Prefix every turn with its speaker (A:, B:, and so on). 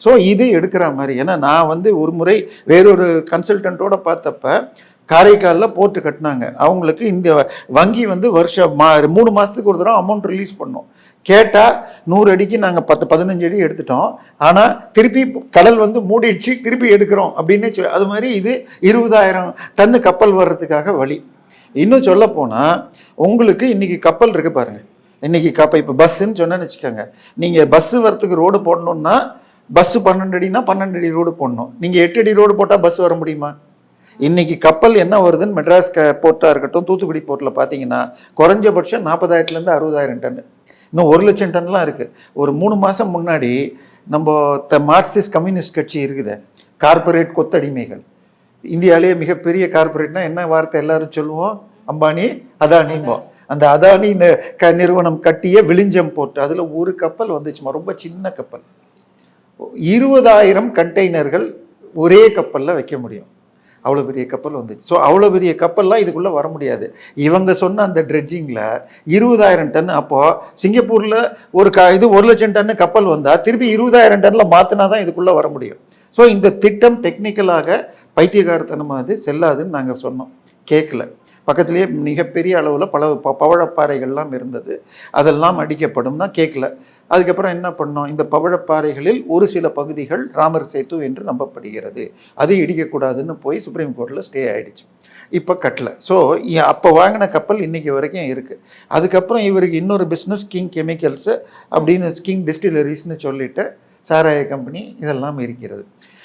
A: So இது எடுக்கிற மாதிரி. ஏன்னா நான் வந்து ஒரு முறை வேறொரு கன்சல்டண்ட்டோட பார்த்தப்ப காரைக்காலில் போட்டு கட்டினாங்க. அவங்களுக்கு இந்த வங்கி வந்து வருஷம் 3 மாதத்துக்கு ஒரு தடவை அமௌண்ட் ரிலீஸ் பண்ணோம். கேட்டால் 100 அடிக்கு நாங்கள் 15 அடி எடுத்துட்டோம், ஆனால் திருப்பி கடல் வந்து மூடிடுச்சு, திருப்பி எடுக்கிறோம் அப்படின்னே சொல்லி. அது மாதிரி இது 20,000 டன்னு கப்பல் வர்றதுக்காக வழி. இன்னும் சொல்ல போனால் உங்களுக்கு இன்னைக்கு கப்பல் இருக்கு பாருங்க. இன்னைக்கு இப்போ பஸ்ஸுன்னு சொன்னேன்னு வச்சுக்கோங்க. நீங்கள் பஸ்ஸு வரத்துக்கு ரோடு போடணுன்னா பஸ்ஸு 12 அடினா 12 அடி ரோடு போடணும். நீங்கள் 8 அடி ரோடு போட்டால் பஸ் வர முடியுமா? இன்னைக்கு கப்பல் என்ன வருதுன்னு மெட்ராஸ் போர்ட்டாக இருக்கட்டும், தூத்துக்குடி போர்ட்டில் பார்த்தீங்கன்னா குறைஞ்சபட்சம் 40,000லேருந்து 60,000 டன்னு, இன்னும் 1,00,000 டன்லாம் இருக்குது. ஒரு 3 மாதம் முன்னாடி நம்ம மார்க்சிஸ்ட் கம்யூனிஸ்ட் கட்சி இருக்குது, கார்பரேட் கொத்தடிமைகள். இந்தியாவிலேயே மிகப்பெரிய கார்பரேட்னா என்ன வார்த்தை எல்லாரும் சொல்லுவோம்? அம்பானி, அதானிம்போம். அந்த அதானி நிறுவனம் கட்டிய விழிஞ்சம் போர்ட், அதில் ஒரு கப்பல் வந்துச்சுமா, ரொம்ப சின்ன கப்பல். 20,000 கண்டெய்னர்கள் ஒரே கப்பலில் வைக்க முடியும். அவ்வளோ பெரிய கப்பல் வந்துச்சு. ஸோ அவ்வளோ பெரிய கப்பல்லாம் இதுக்குள்ளே வர முடியாது. இவங்க சொன்ன அந்த ட்ரெட்ஜிங்கில் 20,000 டன். அப்போது சிங்கப்பூரில் ஒரு இது 1,00,000 டன்னு கப்பல் வந்தால் திருப்பி 20,000 டன்னில் மாற்றினா தான் இதுக்குள்ளே வர முடியும். ஸோ இந்த திட்டம் டெக்னிக்கலாக பைத்தியகாரத்தனமாக அது செல்லாதுன்னு நாங்கள் சொன்னோம். கேட்கல. பக்கத்துலேயே மிகப்பெரிய அளவில் பல பவழப்பாறைகள்லாம் இருந்தது, அதெல்லாம் அடிக்கப்படும் தான் கேட்கல. அதுக்கப்புறம் என்ன பண்ணோம்? இந்த பவழப்பாறைகளில் ஒரு சில பகுதிகள் ராமர் சேத்து என்று நம்பப்படுகிறது, அது இடிக்கக்கூடாதுன்னு போய் சுப்ரீம் கோர்ட்டில் ஸ்டே ஆகிடுச்சு. இப்போ கட்டலை. ஸோ அப்போ வாங்கின கப்பல் இன்றைக்கி வரைக்கும் இருக்குது. அதுக்கப்புறம் இவருக்கு இன்னொரு பிஸ்னஸ் கிங் கெமிக்கல்ஸு அப்படின்னு, கிங் டிஸ்டிலரிஸ்ன்னு சொல்லிட்டு சாராய கம்பெனி இதெல்லாம் இருக்கிறது.